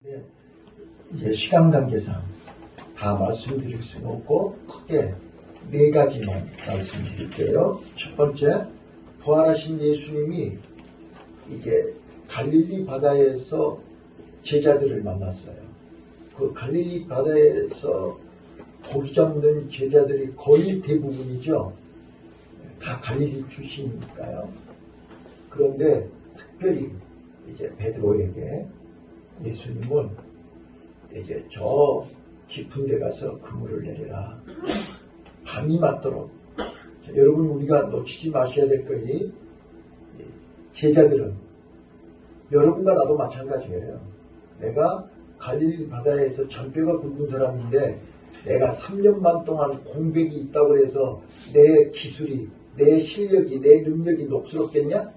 네, 이제 시간 관계상 다 말씀드릴 수는 없고 크게 네 가지만 말씀드릴게요. 첫 번째, 부활하신 예수님이 이제 갈릴리 바다에서 제자들을 만났어요. 그 갈릴리 바다에서 고기 잡는 제자들이 거의 대부분이죠. 다 갈릴리 출신이니까요. 그런데 특별히 이제 베드로에게 예수님은 이제 저 깊은 데 가서 그물을 내리라. 밤이 맞도록. 자, 여러분, 우리가 놓치지 마셔야 될 것이 제자들은 여러분과 나도 마찬가지예요. 내가 갈릴리 바다에서 잔뼈가 굵은 사람인데 내가 3년 반 동안 공백이 있다고 해서 내 기술이, 내 실력이, 내 능력이 녹슬었겠냐?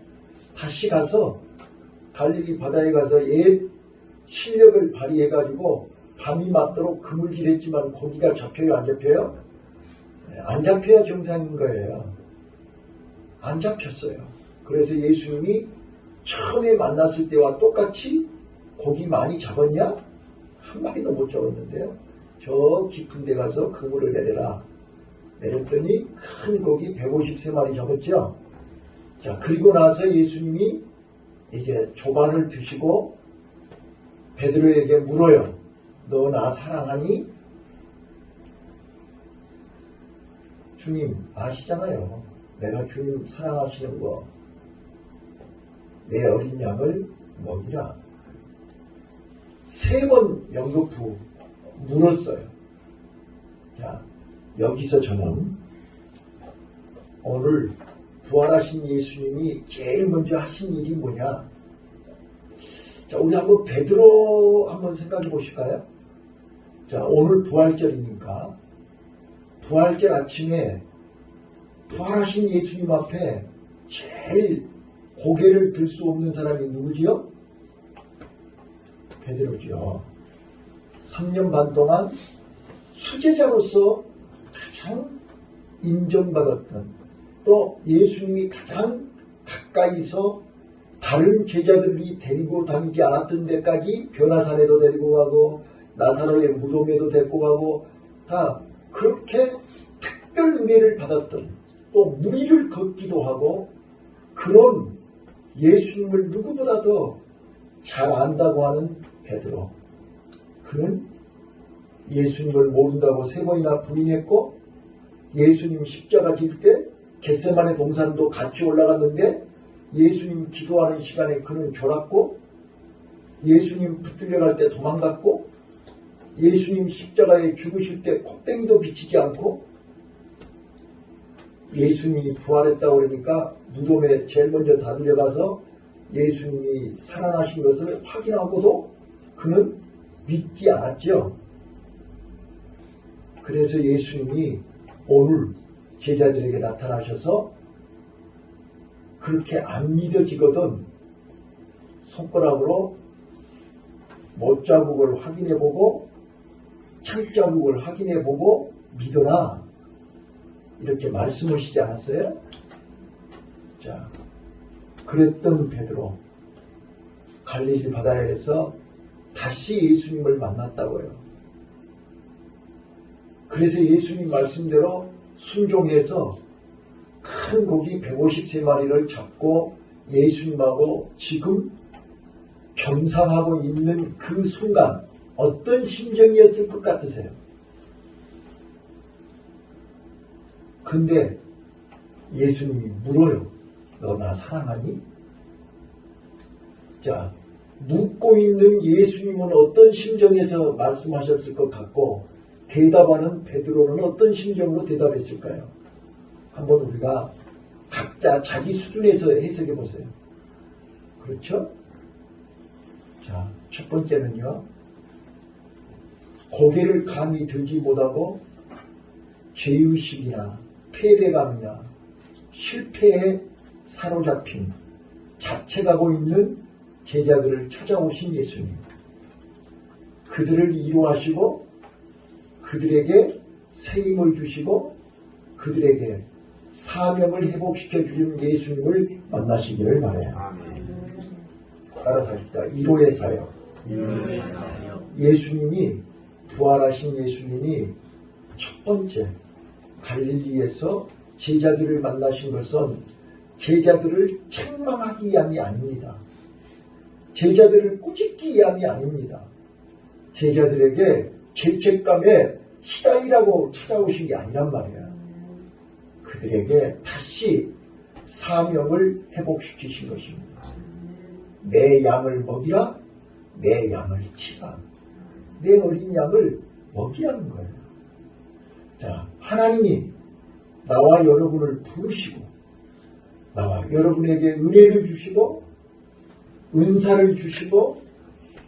다시 가서 갈릴리 바다에 가서 옛 실력을 발휘해가지고 밤이 맞도록 그물질했지만 고기가 잡혀요, 안 잡혀요? 안 잡혀야 정상인 거예요. 안 잡혔어요. 그래서 예수님이 처음에 만났을 때와 똑같이 고기 많이 잡았냐? 한 마리도 못 잡았는데요. 저 깊은 데 가서 그물을 내려라. 내렸더니 큰 고기 153마리 잡았죠. 자, 그리고 나서 예수님이 이제 조반을 드시고 베드로에게 물어요. 너 나 사랑하니? 주님 아시잖아요. 내가 주님 사랑하시는 거. 내 어린 양을 먹이라. 3번 연급 후 물었어요. 자, 여기서 저는 오늘 부활하신 예수님이 제일 먼저 하신 일이 뭐냐? 자, 우리 한번 베드로 한번 생각해 보실까요? 자, 오늘 부활절이니까 부활절 아침에 부활하신 예수님 앞에 제일 고개를 들 수 없는 사람이 누구지요? 베드로지요. 3년 반 동안 수제자로서 가장 인정받았던, 또 예수님이 가장 가까이서 다른 제자들이 데리고 다니지 않았던 데까지 변화산에도 데리고 가고 나사로의 무덤에도 데리고 가고 다 그렇게 특별 은혜를 받았던, 또 무리를 걷기도 하고 그런 예수님을 누구보다 더 잘 안다고 하는 베드로. 그는 예수님을 모른다고 3번이나 부인했고 예수님 십자가 질 때 겟세마네 동산도 같이 올라갔는데 예수님 기도하는 시간에 그는 졸았고 예수님 붙들려 갈 때 도망갔고 예수님 십자가에 죽으실 때 콧뱅이도 비치지 않고 예수님이 부활했다고 그러니까 무덤에 제일 먼저 다 들려가서 예수님이 살아나신 것을 확인하고도 그는 믿지 않았죠. 그래서 예수님이 오늘 제자들에게 나타나셔서 그렇게 안 믿어지거든 손가락으로 못자국을 확인해보고 창자국을 확인해보고 믿어라. 이렇게 말씀하시지 않았어요? 자, 그랬던 베드로 갈릴리 바다에서 다시 예수님을 만났다고요. 그래서 예수님 말씀대로 순종해서 큰 고기 153마리를 잡고 예수님하고 지금 겸상하고 있는 그 순간 어떤 심정이었을 것 같으세요? 근데 예수님이 물어요. 너 나 사랑하니? 자, 묻고 있는 예수님은 어떤 심정에서 말씀하셨을 것 같고 대답하는 베드로는 어떤 심정으로 대답했을까요? 한번 우리가 각자 자기 수준에서 해석해 보세요. 그렇죠? 자, 첫 번째는요. 고개를 감히 들지 못하고 죄의식이나 패배감이나 실패에 사로잡힌 자책하고 있는 제자들을 찾아오신 예수님. 그들을 위로하시고 그들에게 새 힘을 주시고 그들에게 사명을 회복시켜주는 예수님을 만나시기를 바라요. 따라서 합시다. 1호의 사역. 예수님이, 부활하신 예수님이 첫 번째 갈릴리에서 제자들을 만나신 것은 제자들을 책망하기 위함이 아닙니다. 제자들을 꾸짖기 위함이 아닙니다. 제자들에게 죄책감에 시달리라고 찾아오신 게 아니란 말이야. 그들에게 다시 사명을 회복시키신 것입니다. 내 양을 먹이라, 내 양을 치라, 내 어린 양을 먹이라는 거예요. 자, 하나님이 나와 여러분을 부르시고 나와 여러분에게 은혜를 주시고 은사를 주시고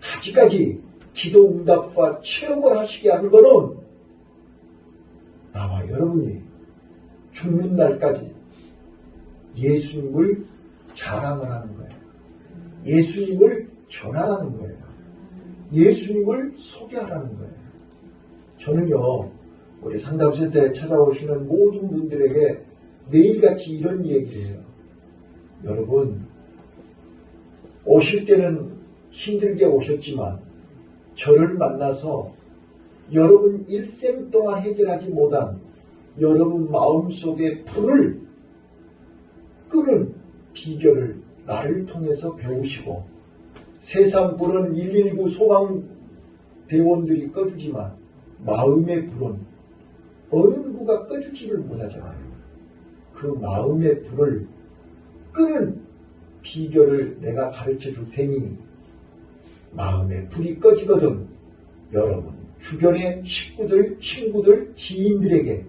가지가지 기도 응답과 체험을 하시게 하는 것은 나와 여러분이 죽는 날까지 예수님을 자랑을 하는 거예요. 예수님을 전하라는 거예요. 예수님을 소개하라는 거예요. 저는요, 우리 상담센 때 찾아오시는 모든 분들에게 매일같이 이런 얘기를 해요. 여러분, 오실 때는 힘들게 오셨지만 저를 만나서 여러분 일생 동안 해결하지 못한 여러분 마음속의 불을 끄는 비결을 나를 통해서 배우시고, 세상 불은 119 소방대원들이 꺼주지만 마음의 불은 어느 누구가 꺼주지를 못하잖아요. 그 마음의 불을 끄는 비결을 내가 가르쳐 줄 테니 마음의 불이 꺼지거든 여러분 주변의 식구들, 친구들, 지인들에게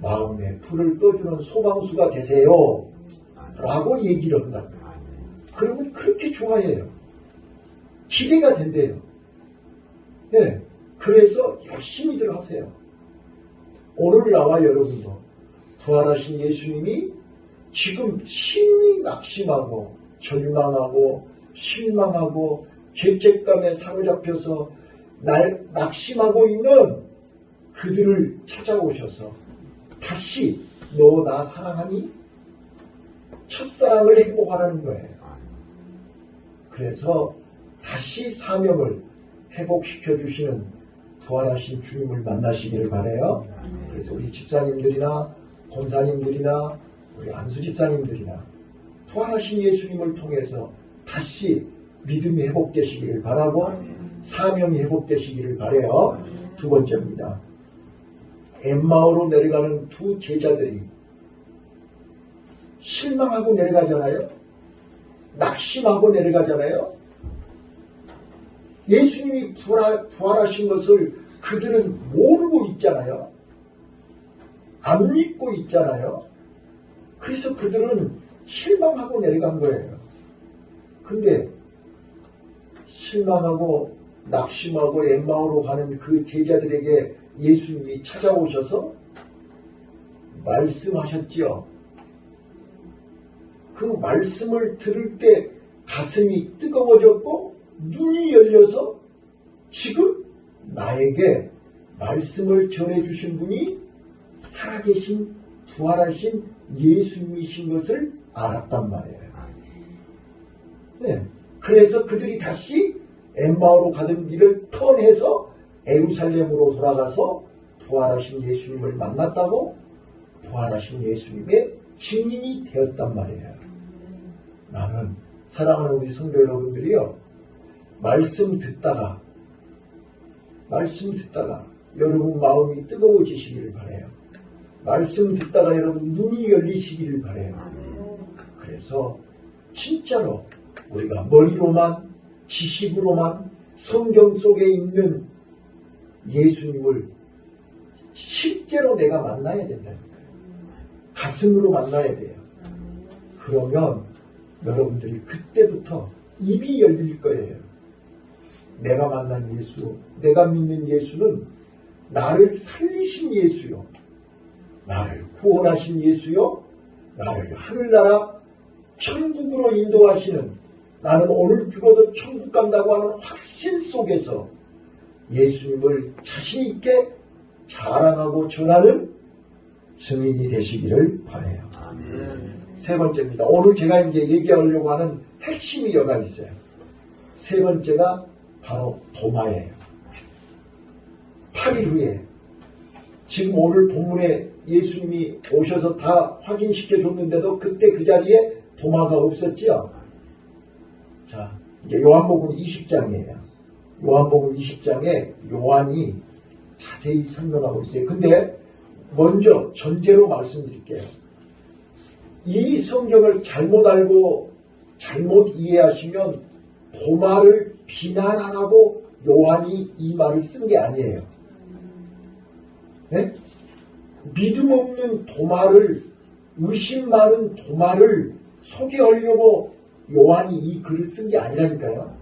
마음의 불을 꺼주는 소방수가 되세요 라고 얘기를 한다. 그러면 그렇게 좋아해요. 기대가 된대요. 네, 그래서 열심히들 하세요. 오늘 나와 여러분도 부활하신 예수님이 지금 심히 낙심하고 절망하고 실망하고 죄책감에 사로잡혀서 낙심하고 있는 그들을 찾아오셔서 다시 너 나 사랑하니? 첫사랑을 행복하라는 거예요. 그래서 다시 사명을 회복시켜 주시는 부활하신 주님을 만나시기를 바라요. 그래서 우리 집사님들이나 권사님들이나 우리 안수 집사님들이나 부활하신 예수님을 통해서 다시 믿음이 회복되시기를 바라고 사명이 회복되시기를 바라요. 두 번째입니다. 엠마오로 내려가는 두 제자들이 실망하고 내려가잖아요. 낙심하고 내려가잖아요. 예수님이 부활하신 것을 그들은 모르고 있잖아요. 안 믿고 있잖아요. 그래서 그들은 실망하고 내려간 거예요. 근데 실망하고 낙심하고 엠마오로 가는 그 제자들에게 예수님이 찾아오셔서 말씀하셨지요. 그 말씀을 들을 때 가슴이 뜨거워졌고 눈이 열려서 지금 나에게 말씀을 전해주신 분이 살아계신 부활하신 예수님이신 것을 알았단 말이에요. 네. 그래서 그들이 다시 엠마오로 가던 길을 턴해서 예루살렘으로 돌아가서 부활하신 예수님을 만났다고 부활하신 예수님의 증인이 되었단 말이에요. 나는 사랑하는 우리 성도 여러분들이요. 말씀 듣다가 여러분 마음이 뜨거워지시기를 바라요. 말씀 듣다가 여러분 눈이 열리시기를 바라요. 그래서 진짜로 우리가 머리로만 지식으로만 성경 속에 있는 예수님을 실제로 내가 만나야 된다는 거예요. 가슴으로 만나야 돼요. 그러면 여러분들이 그때부터 입이 열릴 거예요. 내가 만난 예수, 내가 믿는 예수는 나를 살리신 예수요, 나를 구원하신 예수요, 나를 하늘나라 천국으로 인도하시는, 나는 오늘 죽어도 천국 간다고 하는 확신 속에서 예수님을 자신 있게 자랑하고 전하는 증인이 되시기를 바라요. 세 번째입니다. 오늘 제가 이제 얘기하려고 하는 핵심이 여가 있어요. 세 번째가 바로 도마예요. 8일 후에 지금 오늘 본문에 예수님이 오셔서 다 확인시켜 줬는데도 그때 그 자리에 도마가 없었지요. 자, 이제 요한복음 20장이에요. 요한복음 20장에 요한이 자세히 설명하고 있어요. 근데 먼저 전제로 말씀드릴게요. 이 성경을 잘못 알고 잘못 이해하시면 도마를 비난 안 하고 요한이 이 말을 쓴 게 아니에요. 네? 믿음 없는 도마를, 의심 많은 도마를 소개하려고 요한이 이 글을 쓴 게 아니라니까요.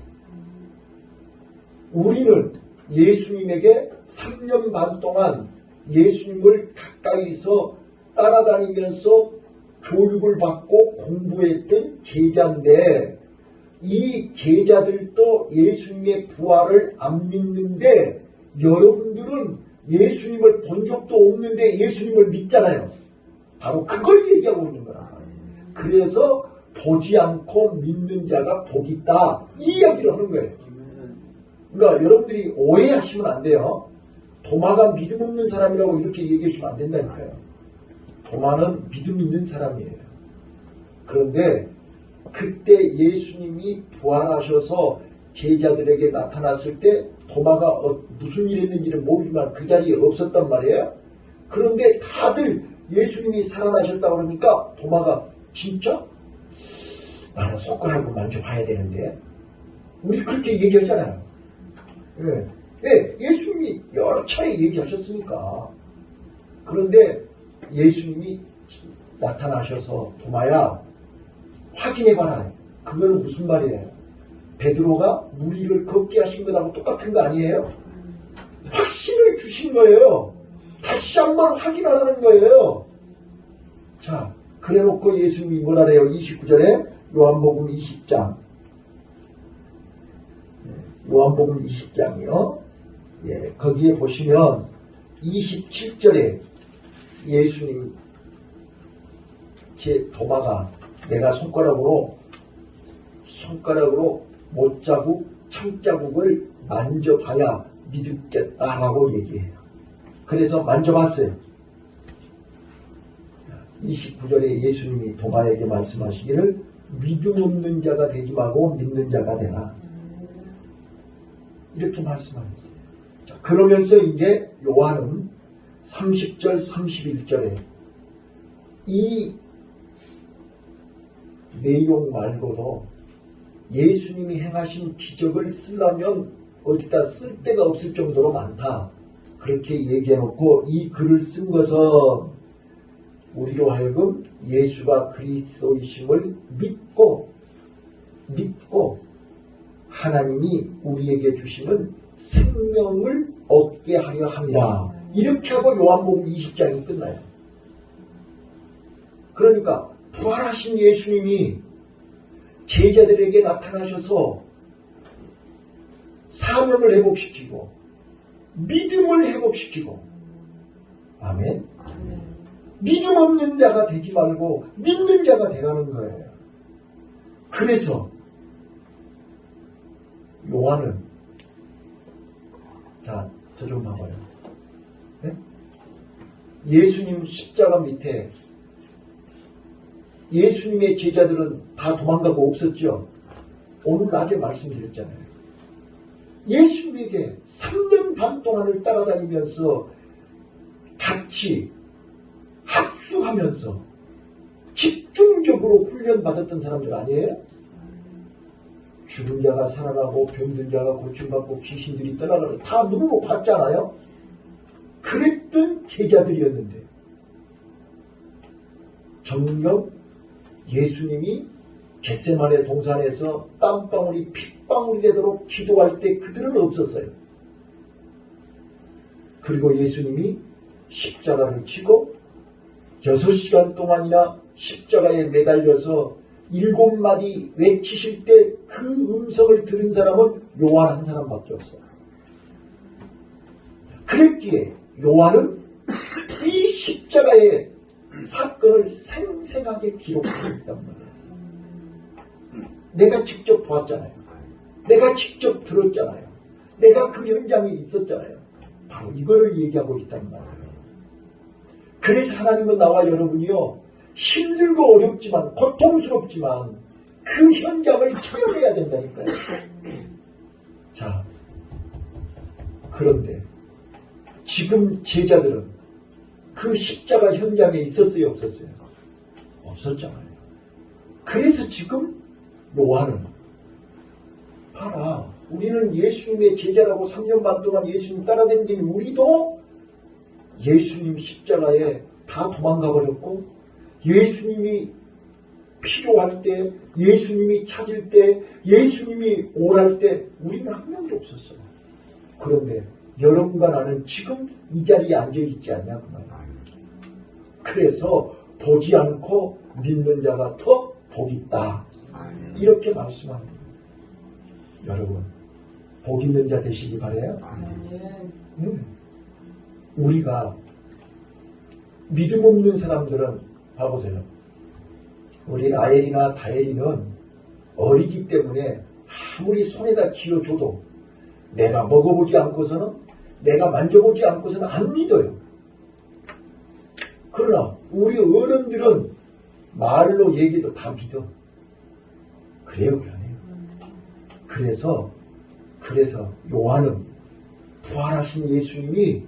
우리는 예수님에게 3년 반 동안 예수님을 가까이서 따라다니면서 교육을 받고 공부했던 제자인데, 이 제자들도 예수님의 부활을 안 믿는데 여러분들은 예수님을 본 적도 없는데 예수님을 믿잖아요. 바로 그걸 얘기하고 있는 거라. 그래서 보지 않고 믿는 자가 복이 있다, 이 이야기를 하는 거예요. 그러니까 여러분들이 오해하시면 안 돼요. 도마가 믿음 없는 사람이라고 이렇게 얘기하시면 안 된다니까요. 도마는 믿음 있는 사람이에요. 그런데 그때 예수님이 부활하셔서 제자들에게 나타났을 때 도마가 무슨 일 했는지는 모르지만 그 자리에 없었단 말이에요. 그런데 다들 예수님이 살아나셨다고 그러니까 도마가 진짜? 나는 손가락으로 만져봐야 되는데. 우리 그렇게 얘기하잖아요. 예. 예, 예수님이 여러 차례 얘기하셨으니까. 그런데 예수님이 나타나셔서 도마야 확인해봐라. 그거는 무슨 말이에요? 베드로가 물 위를 걷게 하신 것하고 똑같은 거 아니에요? 확신을 주신 거예요. 다시 한번 확인하라는 거예요. 자, 그래놓고 예수님이 뭐라 그래요? 29절에 요한복음 20장. 요한복음 20장이요. 예, 거기에 보시면 27절에 예수님 제 도마가 내가 손가락으로 못자국, 청자국을 만져봐야 믿겠다라고 얘기해요. 그래서 만져봤어요. 29절에 예수님이 도마에게 말씀하시기를 믿음 없는 자가 되지 말고 믿는 자가 되라. 이렇게 말씀하셨어요. 그러면서 이제 요한은 30절, 31절에 이 내용 말고도 예수님이 행하신 기적을 쓰려면 어디다 쓸 데가 없을 정도로 많다. 그렇게 얘기해놓고 이 글을 쓴 것은 우리로 하여금 예수가 그리스도이심을 믿고 하나님이 우리에게 주시는 생명을 얻게 하려 함이라. 이렇게 하고 요한복음 20장이 끝나요. 그러니까 부활하신 예수님이 제자들에게 나타나셔서 사명을 회복시키고 믿음을 회복시키고, 아멘. 믿음 없는 자가 되지 말고 믿는 자가 되라는 거예요. 그래서 요한은, 자, 저 좀 봐봐요. 네? 예수님 십자가 밑에 예수님의 제자들은 다 도망가고 없었죠. 오늘 낮에 말씀드렸잖아요. 예수님에게 3년 반 동안을 따라다니면서 같이 합숙하면서 집중적으로 훈련받았던 사람들 아니에요? 죽은 자가 살아나고 병든 자가 고침받고 귀신들이 떠나가고 다 눈으로 봤잖아요. 그랬던 제자들이었는데 정녕 예수님이 겟세마네 동산에서 땀방울이 핏방울이 되도록 기도할 때 그들은 없었어요. 그리고 예수님이 십자가를 치고 6시간 동안이나 십자가에 매달려서 7마디 외치실 때 그 음성을 들은 사람은 요한 한 사람밖에 없어요. 그랬기에 요한은 이 십자가의 사건을 생생하게 기록하고 있단 말이에요. 내가 직접 보았잖아요. 내가 직접 들었잖아요. 내가 그 현장에 있었잖아요. 바로 이거를 얘기하고 있단 말이에요. 그래서 하나님은 나와 여러분이요, 힘들고 어렵지만 고통스럽지만 그 현장을 체험해야 된다니까요. 자, 그런데 지금 제자들은 그 십자가 현장에 있었어요, 없었어요? 없었잖아요. 그래서 지금 요한은 봐라, 우리는 예수님의 제자라고 3년 반 동안 예수님 따라다닌 우리도 예수님 십자가에 다 도망가 버렸고, 예수님이 필요할 때, 예수님이 찾을 때, 예수님이 오랄 때 우리는 한 명도 없었어요. 그런데 여러분과 나는 지금 이 자리에 앉아있지 않냐 그 말이에요. 그래서 보지 않고 믿는 자가 더 복 있다, 이렇게 말씀합니다. 여러분, 복 있는 자 되시기 바라요. 우리가 믿음 없는 사람들은 봐보세요. 우리 라헬이나 다엘이는 어리기 때문에 아무리 손에다 쥐어줘도 내가 먹어보지 않고서는, 내가 만져보지 않고서는 안 믿어요. 그러나 우리 어른들은 말로 얘기도 다 믿어. 그래요, 그러네요. 그래서 요한은 부활하신 예수님이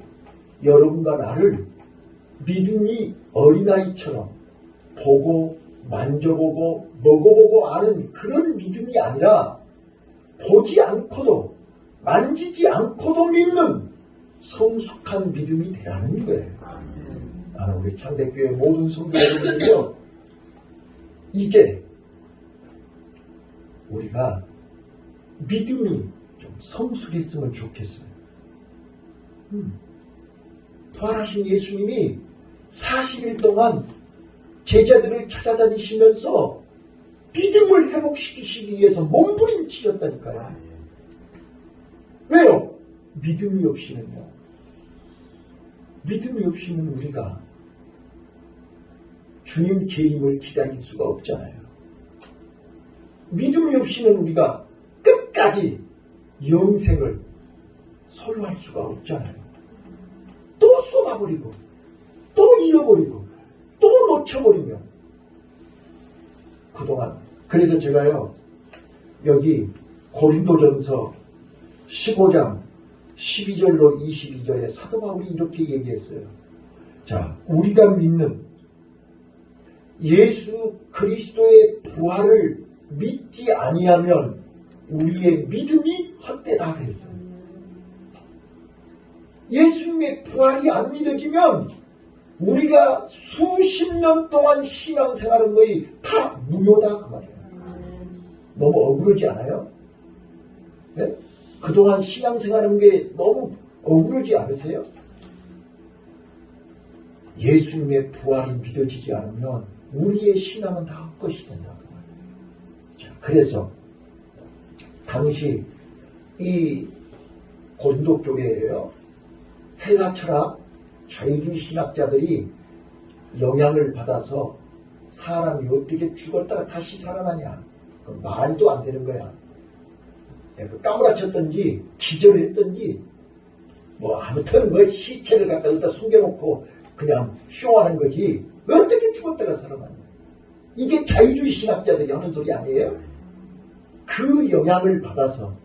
여러분과 나를 믿음이 어린아이처럼 보고 만져보고 먹어보고 아는 그런 믿음이 아니라 보지 않고도 만지지 않고도 믿는 성숙한 믿음이 되라는 거예요. 나는 우리 창대교회 모든 성도 여러분들이요, 이제 우리가 믿음이 좀 성숙했으면 좋겠어요. 부활하신 예수님이 40일 동안 제자들을 찾아다니시면서 믿음을 회복시키시기 위해서 몸부림치셨다니까요. 왜요? 믿음이 없이는요. 믿음이 없이는 우리가 주님 재림을 기다릴 수가 없잖아요. 믿음이 없이는 우리가 끝까지 영생을 소유할 수가 없잖아요. 또 쏟아버리고 또 잃어버리고 또 놓쳐버리면 그동안, 그래서 제가요 여기 고린도전서 15장 12절로 22절에 사도 바울이 이렇게 얘기했어요. 자, 우리가 믿는 예수 그리스도의 부활을 믿지 아니하면 우리의 믿음이 헛되다 그랬어요. 예수님의 부활이 안 믿어지면 우리가 수십 년 동안 신앙생활한 거의 다 무효다 그 말이에요. 너무 억울하지 않아요? 네? 그동안 신앙생활한 게 너무 억울하지 않으세요? 예수님의 부활이 믿어지지 않으면 우리의 신앙은 다 헛것이 된다 그 말이에요. 자, 그래서 당시 이 고린도 교회에요, 헬라 철학 자유주의 신학자들이 영향을 받아서 사람이 어떻게 죽었다가 다시 살아나냐, 그 말도 안 되는 거야. 까무라쳤든지 기절했든지 뭐 아무튼 뭐 시체를 갖다 여기다 숨겨놓고 그냥 쇼하는 거지 어떻게 죽었다가 살아나냐. 이게 자유주의 신학자들이 하는 소리 아니에요? 그 영향을 받아서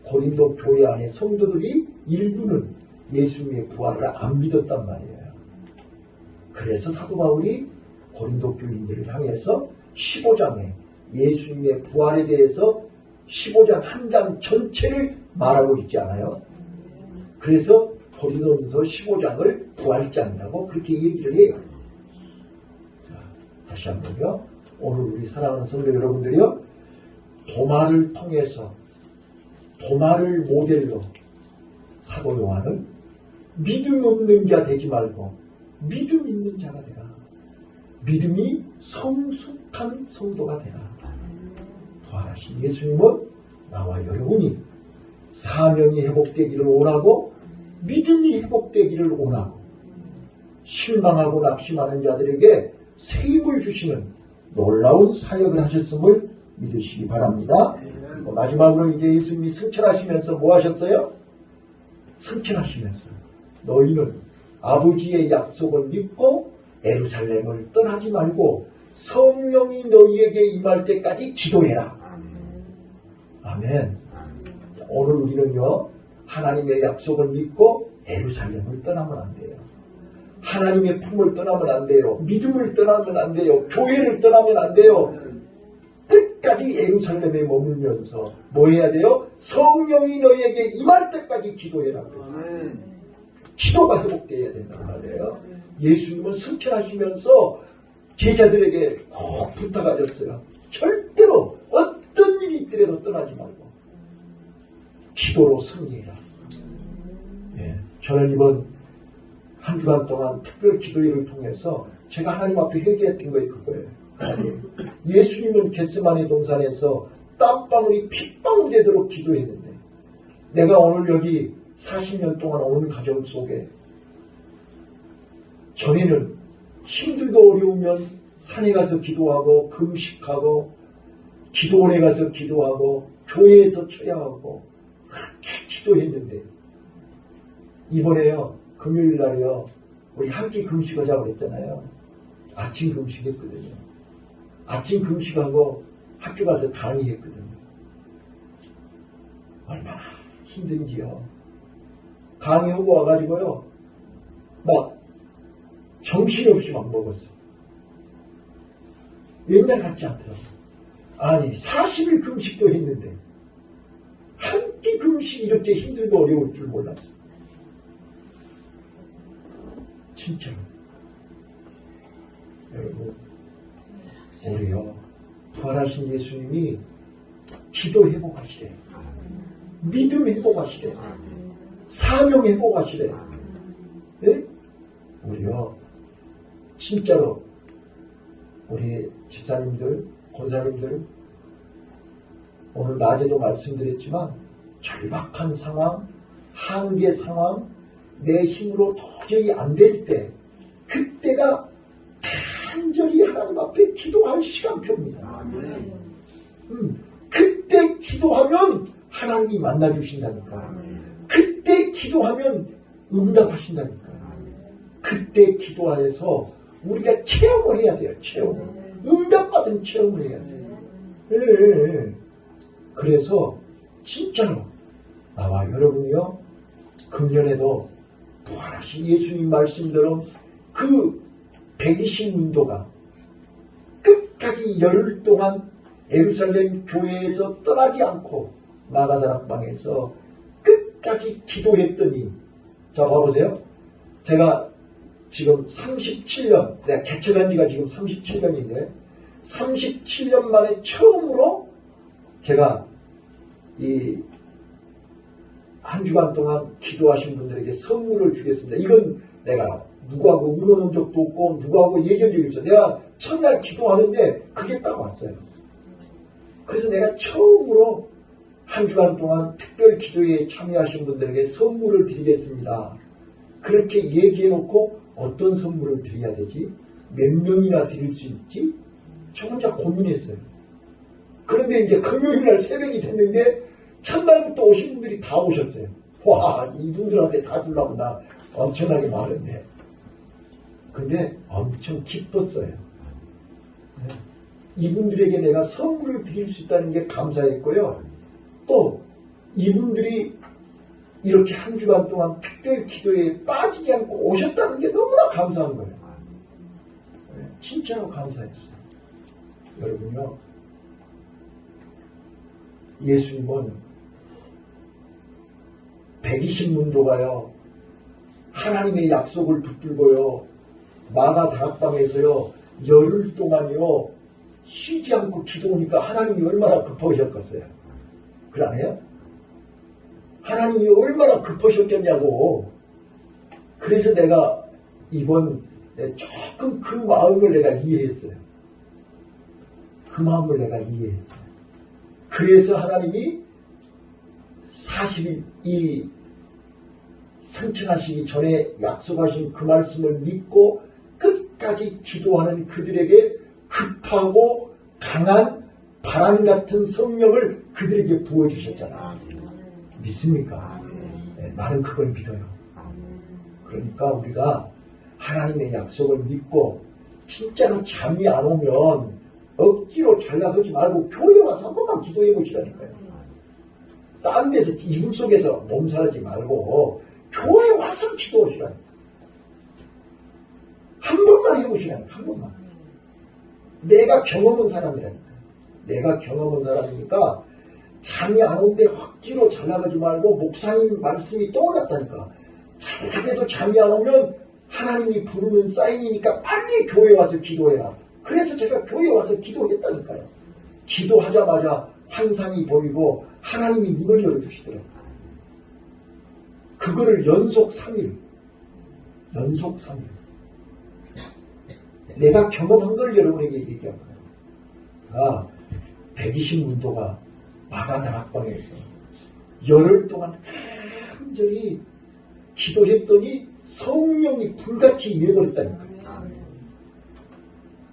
고린도 교회 안에 성도들이 일부는 예수님의 부활을 안 믿었단 말이에요. 그래서 사도 바울이 고린도 교인들을 향해서 15장에 예수님의 부활에 대해서 15장 한 장 전체를 말하고 있지 않아요? 그래서 고린도전서 15장을 부활장이라고 그렇게 얘기를 해요. 자, 다시 한번요. 오늘 우리 사랑하는 성도 여러분들이요, 도마를 통해서, 도마를 모델로 사도 요한은 믿음 없는 자 되지 말고 믿음 있는 자가 되라. 믿음이 성숙한 성도가 되라. 부활하신 예수님은 나와 여러분이 사명이 회복되기를 원하고 믿음이 회복되기를 원하고 실망하고 낙심하는 자들에게 새 힘을 주시는 놀라운 사역을 하셨음을 믿으시기 바랍니다. 마지막으로 이제 예수님이 승천하시면서 뭐 하셨어요? 승천하시면서 너희는 아버지의 약속을 믿고 예루살렘을 떠나지 말고 성령이 너희에게 임할 때까지 기도해라. 아멘. 자, 오늘 우리는요, 하나님의 약속을 믿고 예루살렘을 떠나면 안 돼요. 하나님의 품을 떠나면 안 돼요. 믿음을 떠나면 안 돼요. 교회를 떠나면 안 돼요. 끝까지 예루살렘에 머물면서 뭐 해야 돼요? 성령이 너희에게 임할 때까지 기도해라. 기도가 회복되어야 된단 말이에요. 예수님은 승천하시면서 제자들에게 꼭 부탁하셨어요. 절대로 어떤 일이 있더라도 떠나지 말고 기도로 승리해라. 예, 저는 이번 한 주간 동안 특별 기도회를 통해서 제가 하나님 앞에 회개했던 거예요. 그거예요. 하나님, 예수님은 겟세마네 동산에서 땀방울이 핏방울 되도록 기도했는데 내가 오늘 여기 40년 동안 온 가정 속에 전에는 힘들고 어려우면 산에 가서 기도하고 금식하고 기도원에 가서 기도하고 교회에서 처야하고 그렇게 기도했는데 이번에요 금요일 날에요 우리 함께 금식하자고 그랬잖아요. 아침 금식했거든요. 아침 금식하고 학교 가서 강의했거든요. 얼마나 힘든지요. 강의하고 와가지고요 막 정신없이 막 먹었어. 옛날 같지 않더라고. 아니 40일 금식도 했는데 한 끼 금식이 이렇게 힘들고 어려울 줄 몰랐어. 진짜로. 여러분 우리요 부활하신 예수님이 기도 회복하시래. 믿음 회복하시래. 사명 회복하시래. 네? 우리요 진짜로 우리 집사님들, 권사님들 오늘 낮에도 말씀드렸지만 절박한 상황, 한계 상황, 내 힘으로 도저히 안 될 때 그때가 간절히 하나님 앞에 기도할 시간표입니다. 그때 기도하면 하나님이 만나주신다니까. 그때 기도하면 응답하신다니까. 그때 기도하여서 우리가 체험을 해야 돼요. 체험을. 응답받은 체험을 해야 돼요. 예. 그래서 진짜로 나와 여러분이요 금년에도 부활하신 예수님 말씀대로 그 120문도가 끝까지 열흘 동안 예루살렘 교회에서 떠나지 않고 마가다락방에서 끝까지 기도했더니 자 봐보세요. 제가 지금 37년 내가 개척한 지가 지금 37년인데 37년 만에 처음으로 제가 이 한 주간 동안 기도하신 분들에게 선물을 주겠습니다. 이건 내가 누구하고 물어본 적도 없고 누구하고 얘기한 적이 없어요. 내가 첫날 기도하는데 그게 딱 왔어요. 그래서 내가 처음으로 한 주간 동안 특별 기도에 참여하신 분들에게 선물을 드리겠습니다. 그렇게 얘기해놓고 어떤 선물을 드려야 되지? 몇 명이나 드릴 수 있지? 저 혼자 고민했어요. 그런데 이제 금요일날 새벽이 됐는데 첫날부터 오신 분들이 다 오셨어요. 와, 이분들한테 다 주려고 나 엄청나게 많은데. 근데 엄청 기뻤어요. 이분들에게 내가 선물을 드릴 수 있다는 게 감사했고요. 또 이분들이 이렇게 한 주간 동안 특별 기도에 빠지지 않고 오셨다는 게 너무나 감사한 거예요. 진짜로 감사했어요. 여러분요. 예수님은 120문도가요. 하나님의 약속을 붙들고요. 마가 다락방에서요. 열흘 동안요. 쉬지 않고 기도하니까 하나님이 얼마나 급하셨겠어요. 그러네요. 하나님이 얼마나 급하셨겠냐고. 그래서 내가 이번 조금 그 마음을 내가 이해했어요. 그 마음을 내가 이해했어요. 그래서 하나님이 40일 이 승천하시기 전에 약속하신 그 말씀을 믿고 끝까지 기도하는 그들에게 급하고 강한 바람 같은 성령을 그들에게 부어주셨잖아요. 믿습니까? 네. 나는 그걸 믿어요. 그러니까 우리가 하나님의 약속을 믿고 진짜로 잠이 안 오면 억지로 전략하지 말고 교회 와서 한 번만 기도해 보시라니까요. 다른 데서 이불 속에서 몸살하지 말고 교회 와서 기도하시라니까. 한 번만 해보시라니까. 한 번만. 내가 경험한 사람이라니까. 내가 경험한 사람이니까 잠이 안 오는데 억지로 잘나가지 말고 목사님 말씀이 떠올랐다니까. 잘나게도 잠이 안 오면 하나님이 부르는 사인이니까 빨리 교회 와서 기도해라. 그래서 제가 교회 와서 기도했다니까요. 기도하자마자 환상이 보이고 하나님이 문을 열어주시더라고요. 그거를 연속 3일. 연속 3일. 내가 경험한 걸 여러분에게 얘기한 거예요. 120문도가 마가다락방에서 열흘 동안 간절히 기도했더니 성령이 불같이 임해버렸다니까요.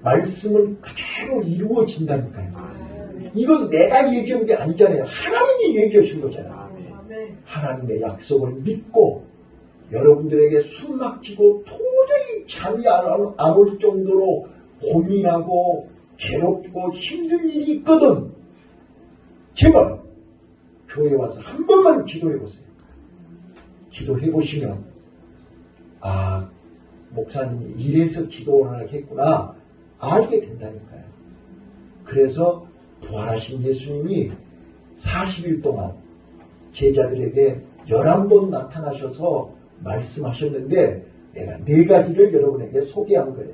말씀은 그대로 이루어진다니까요. 이건 내가 얘기한 게 아니잖아요. 하나님이 얘기하신 거잖아요. 하나님의 약속을 믿고 여러분들에게 숨 막히고 도저히 잠이 안 올 정도로 고민하고 괴롭고 힘든 일이 있거든. 제발 교회 와서 한 번만 기도해 보세요. 기도해 보시면 목사님이 이래서 기도를 하겠구나 알게 된다니까요. 그래서 부활하신 예수님이 40일 동안 제자들에게 11번 나타나셔서 말씀하셨는데 내가 4가지를 여러분에게 소개한 거예요.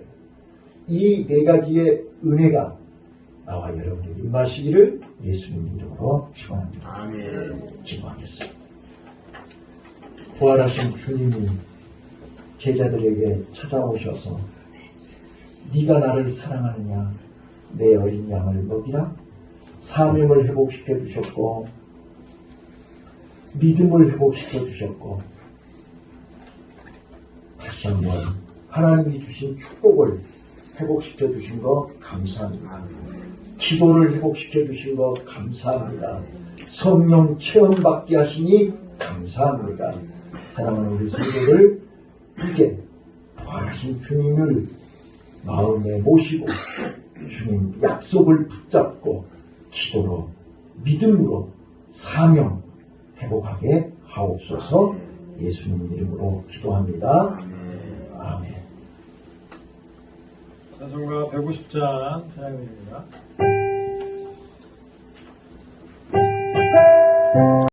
이 4가지의 은혜가 나와 여러분에게 임하시기를 예수님 이름으로 축원합니다. 아멘. 기도하겠습니다. 부활하신 주님이 제자들에게 찾아오셔서 네가 나를 사랑하느냐 내 어린 양을 먹이라 사명을 회복시켜 주셨고 믿음을 회복시켜 주셨고 다시 한번 하나님이 주신 축복을 회복시켜 주신 거 감사합니다. 기도를 회복시켜 주신 거 감사합니다. 성령 체험받게 하시니 감사합니다. 사랑하는 우리 성도들 이제 부활하신 주님을 마음에 모시고 주님 약속을 붙잡고 기도로 믿음으로 사명 회복하게 하옵소서. 예수님 이름으로 기도합니다. 아멘. 찬송가 150장 찬양드립니다.